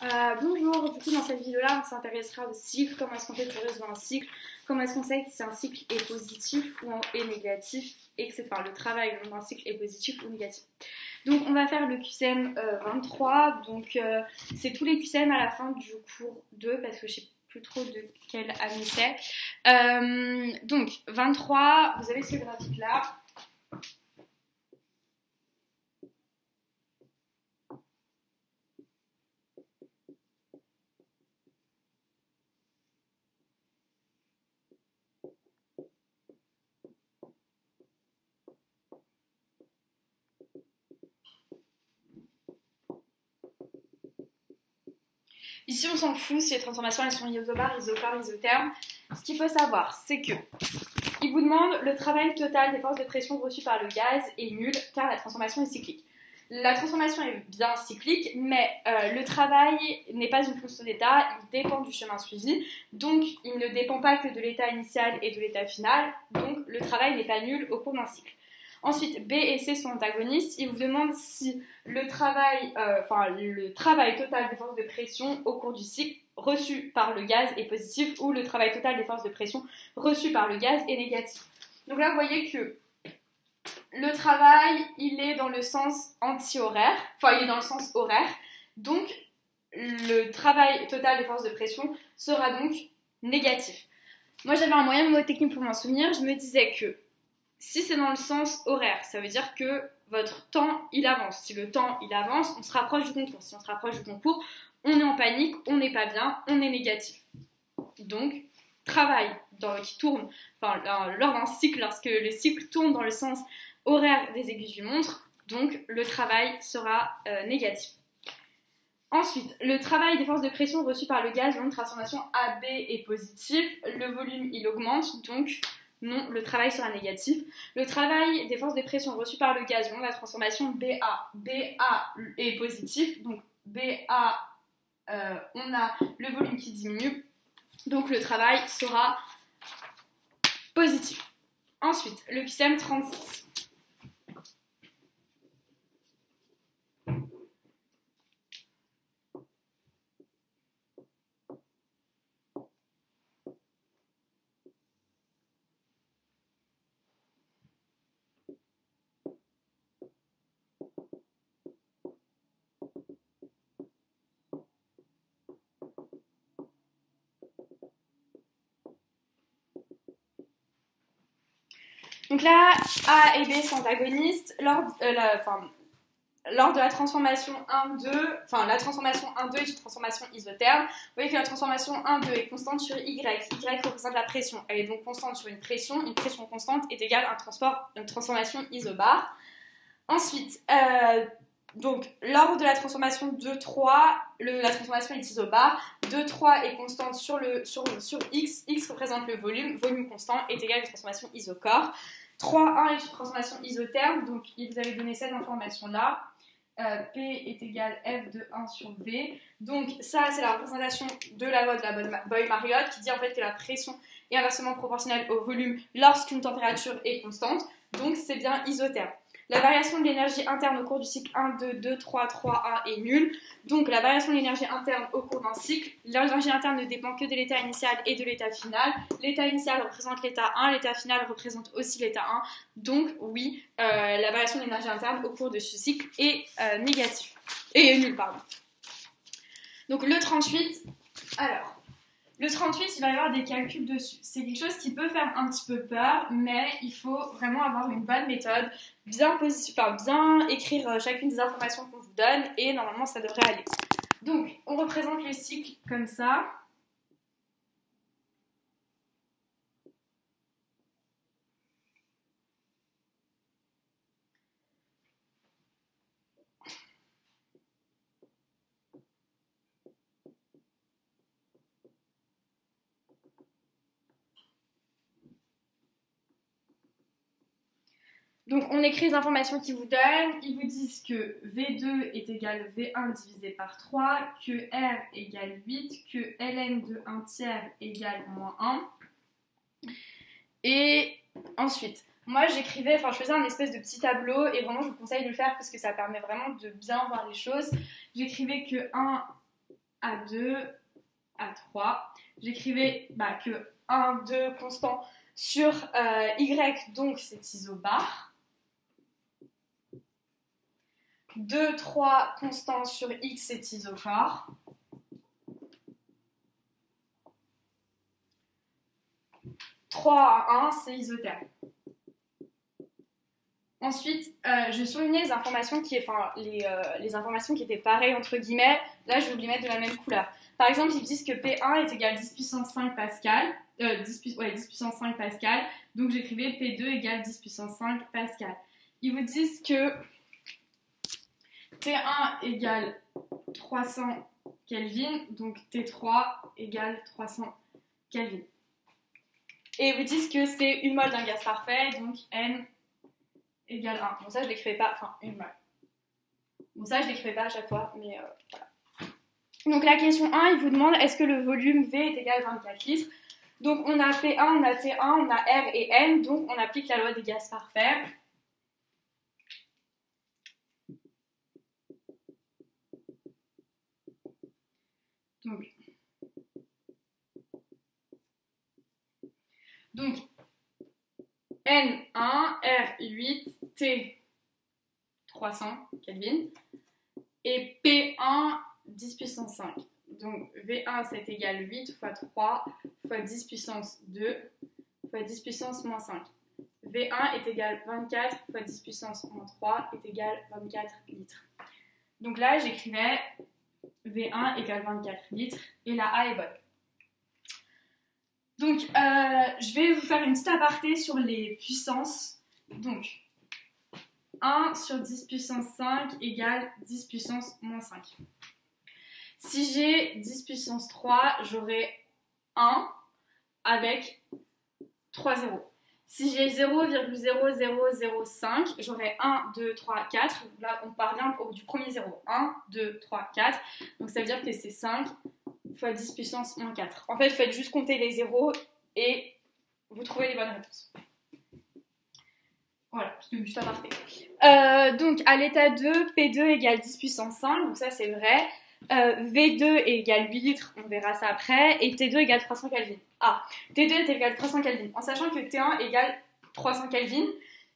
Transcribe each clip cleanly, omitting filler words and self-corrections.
Bonjour, du coup dans cette vidéo-là on s'intéressera au cycle, comment est-ce qu'on fait pour résoudre un cycle, comment est-ce qu'on sait si un cycle est positif ou est négatif, etc. Enfin, le travail le long d'un cycle est positif ou négatif. Donc on va faire le QCM 23, donc c'est tous les QCM à la fin du cours 2 parce que je sais plus trop de quelle année c'est. Donc 23, vous avez ce graphique-là. Ici, on s'en fout si les transformations elles sont isobars, isothermes. Ce qu'il faut savoir, c'est que il vous demande le travail total des forces de pression reçues par le gaz est nul car la transformation est cyclique. La transformation est bien cyclique, mais le travail n'est pas une fonction d'état, il dépend du chemin suivi, donc il ne dépend pas que de l'état initial et de l'état final, donc le travail n'est pas nul au cours d'un cycle. Ensuite, B et C sont antagonistes. Il vous demande si le travail total des forces de pression au cours du cycle reçu par le gaz est positif ou le travail total des forces de pression reçu par le gaz est négatif. Donc là, vous voyez que le travail, il est dans le sens anti-horaire, enfin, il est dans le sens horaire. Donc, le travail total des forces de pression sera donc négatif. Moi, j'avais un moyen mnémotechnique pour m'en souvenir. Je me disais que si c'est dans le sens horaire, ça veut dire que votre temps, il avance. Si le temps, il avance, on se rapproche du concours. Si on se rapproche du concours, on est en panique, on n'est pas bien, on est négatif. Donc, travail qui tourne, lors d'un cycle, lorsque le cycle tourne dans le sens horaire des aiguilles d'une montre, donc le travail sera négatif. Ensuite, le travail des forces de pression reçues par le gaz lors d'une transformation AB est positif, le volume, il augmente, donc non, le travail sera négatif. Le travail des forces de pression reçues par le gaz lors de la transformation BA est positif, donc BA, on a le volume qui diminue, donc le travail sera positif. Ensuite, le QCM 36. Donc là, A et B sont antagonistes. Lors de la transformation 1-2, la transformation 1-2 est une transformation isotherme. Vous voyez que la transformation 1-2 est constante sur Y. Y représente la pression. Elle est donc constante sur une pression. Une pression constante est égale à une transformation isobare. Ensuite, donc, lors de la transformation 2-3, la transformation est isobare. 2-3 est constante sur X. X représente le volume. Volume constant est égal à une transformation isocore. 3-1 est une transformation isotherme. Donc, il vous avait donné cette information-là. P est égal F de 1 sur V. Donc, ça, c'est la représentation de la loi de la Boyle-Mariotte qui dit en fait que la pression est inversement proportionnelle au volume lorsqu'une température est constante. Donc, c'est bien isotherme. La variation de l'énergie interne au cours du cycle 1, 2, 2, 3, 3, 1 est nulle. Donc la variation de l'énergie interne au cours d'un cycle, l'énergie interne ne dépend que de l'état initial et de l'état final. L'état initial représente l'état 1, l'état final représente aussi l'état 1. Donc oui, la variation de l'énergie interne au cours de ce cycle est négative. Et nulle, pardon. Donc le 38, alors... Le 38, il va y avoir des calculs dessus. C'est quelque chose qui peut faire un petit peu peur, mais il faut vraiment avoir une bonne méthode, bien écrire chacune des informations qu'on vous donne, et normalement ça devrait aller. Donc, on représente le cycle comme ça. Donc, on écrit les informations qu'ils vous donnent. Ils vous disent que V2 est égal V1 divisé par 3, que R égale 8, que ln de 1 tiers égale moins 1. Et ensuite, moi je faisais un espèce de petit tableau et vraiment je vous conseille de le faire parce que ça permet vraiment de bien voir les choses. J'écrivais que 1 A2, A3. J'écrivais que 1, 2 constant sur Y, donc c'est isobar. 2, 3 constant sur X, c'est isochore. À 1, c'est isotherme. Ensuite, je soulignais les informations les informations qui étaient pareilles entre guillemets. Là, je vais vous les mettre de la même couleur. Par exemple, ils disent que P1 est égal à 10 puissance 5 Pascal. 10 puissance 5 Pascal. Donc, j'écrivais P2 égale 10 puissance 5 Pascal. Ils vous disent que T1 égale 300 Kelvin. Donc, T3 égale 300 Kelvin. Et ils vous disent que c'est une mole d'un gaz parfait. Donc, N égale 1. Bon, ça, je ne l'écrivais pas. Enfin, une mole. Bon, ça, je ne l'écrivais pas à chaque fois. Mais voilà. Donc, la question 1, il vous demande est-ce que le volume V est égal à 24 litres. Donc, on a P1, on a T1, on a R et N. Donc, on applique la loi des gaz parfaits. Donc N1, R8, T 300 Kelvin et P1 10 puissance 5. Donc V1 c'est égal 8 fois 3 fois 10 puissance 2 fois 10 puissance moins 5. V1 est égal 24 fois 10 puissance moins 3 est égal 24 litres. Donc là j'écrivais V1 égale 24 litres et la A est bonne. Donc, je vais vous faire une petite aparté sur les puissances. Donc, 1 sur 10 puissance 5 égale 10 puissance moins 5. Si j'ai 10 puissance 3, j'aurai 1 avec 3 zéros. Si j'ai 0,0005, j'aurai 1, 2, 3, 4. Là, on part bien du premier zéro. 1, 2, 3, 4. Donc, ça veut dire que c'est 5 fois 10 puissance moins 4. En fait, faites juste compter les zéros et vous trouvez les bonnes réponses. Voilà, c'est juste à partir. Donc, à l'état 2, P2 égale 10 puissance 5, donc ça c'est vrai. V2 égale 8 litres, on verra ça après. Et T2 égale 300 Kelvin. Ah, T2 est égal 300 Kelvin, en sachant que T1 égale 300 Kelvin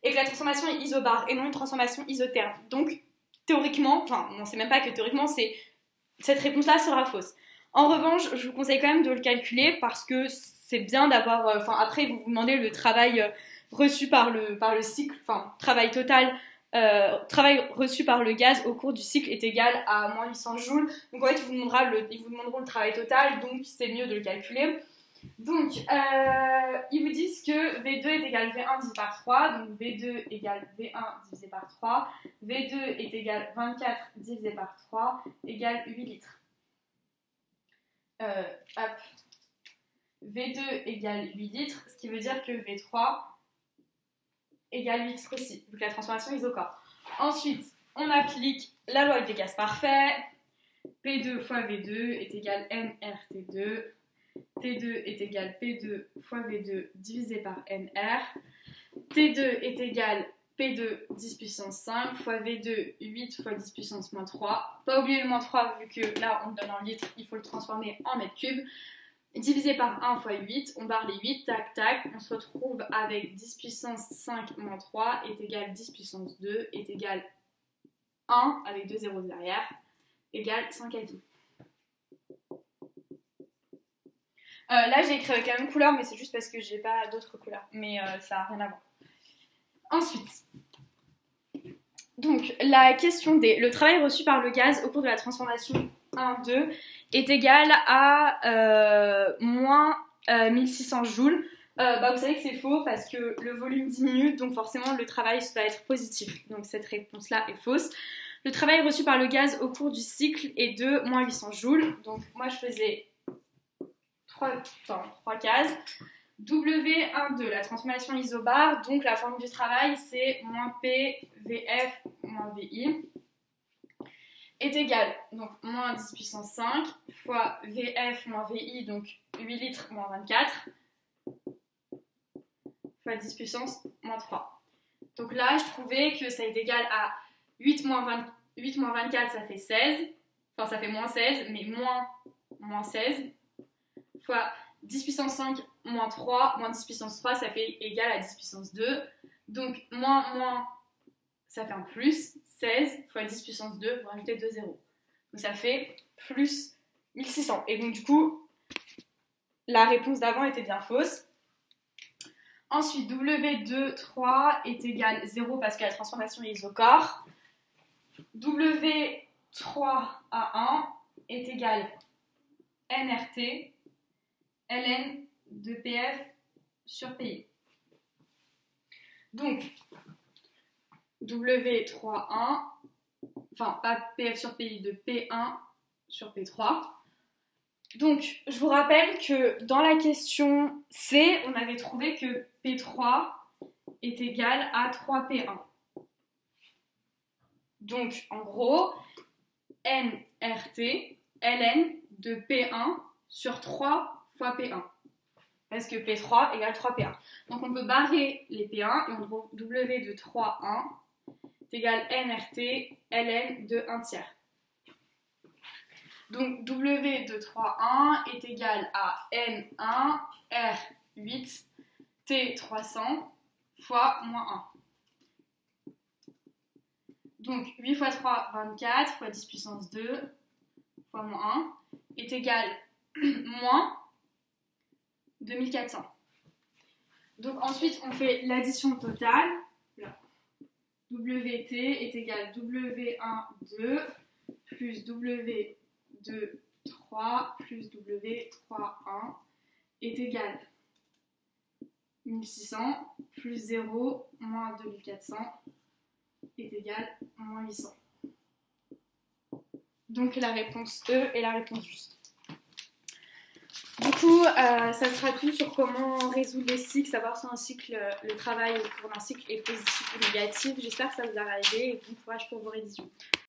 et que la transformation est isobar et non une transformation isotherme. Donc, théoriquement, enfin, on ne sait même pas que théoriquement, cette réponse-là sera fausse. En revanche, je vous conseille quand même de le calculer parce que c'est bien d'avoir... après, vous vous demandez le travail reçu par le cycle, travail total, travail reçu par le gaz au cours du cycle est égal à moins 800 joules. Donc en fait, ils vous demanderont le travail total, donc c'est mieux de le calculer. Donc, ils vous disent que V2 est égal V1 divisé par 3, donc V2 égale V1 divisé par 3, V2 est égal 24 divisé par 3 égale 8 litres. V2 égale 8 litres, ce qui veut dire que V3 égale 8 litres aussi, vu que la transformation est isocore. Ensuite, on applique la loi des gaz parfaits. P2 fois V2 est égal nRT2. T2 est égal P2 fois V2 divisé par nR. T2 est égal P2 10 puissance 5 fois V2 8 fois 10 puissance moins 3. Pas oublier le moins 3 vu que là on le donne en litres, il faut le transformer en mètres cubes. Divisé par 1 fois 8, on barre les 8, tac tac, on se retrouve avec 10 puissance 5 moins 3 est égal 10 puissance 2 est égal 1 avec 2 zéros derrière, égale 5 Kelvin. Là j'ai écrit avec la même couleur mais c'est juste parce que j'ai pas d'autres couleurs, mais ça n'a rien à voir. Ensuite, donc la question D, le travail reçu par le gaz au cours de la transformation 1-2 est égal à moins 1600 joules. Vous savez que c'est faux parce que le volume diminue, donc forcément le travail va être positif. Donc cette réponse-là est fausse. Le travail reçu par le gaz au cours du cycle est de moins 800 joules. Donc moi je faisais 3 cases. W12, la transformation isobar, donc la formule du travail c'est moins P, VF, moins VI, est égal, donc moins 10 puissance 5, fois VF moins VI, donc 8 litres moins 24, fois 10 puissance moins 3. Donc là, je trouvais que ça est égal à 8 moins 24, ça fait 16, enfin ça fait moins 16, mais moins 16, fois 10 puissance 5 moins 3, moins 10 puissance 3, ça fait égal à 10 puissance 2. Donc moins, ça fait un plus, 16 fois 10 puissance 2, vous rajoutez 2 zéros. Donc ça fait plus 1600. Et donc du coup, la réponse d'avant était bien fausse. Ensuite, W2,3 est égal 0 parce que la transformation est isocore. W3A1 est égal NRT, ln de PF sur PI. Donc, W3,1, enfin pas PF sur PI, de P1 sur P3. Donc, je vous rappelle que dans la question C, on avait trouvé que P3 est égal à 3P1. Donc, en gros, NRT, ln de P1 sur 3 fois P1. Parce que P3 égale 3P1. Donc, on peut barrer les P1 et on trouve W de 3,1 est égal NRT, ln de 1 tiers. Donc, W de 3,1 est égal à N1, R8, T300 fois moins 1. Donc, 8 fois 3, 24, fois 10 puissance 2, fois moins 1, est égal moins 2400. Donc, ensuite, on fait l'addition totale. WT est égal W12 plus W23 plus W31 est égal 1600 plus 0 moins 2400 est égal moins 800. Donc la réponse E est la réponse juste. Du coup, ça sera tout sur comment résoudre les cycles, savoir si un cycle, le travail au cours d'un cycle est positif ou négatif. J'espère que ça vous a aidé et bon courage pour vos révisions.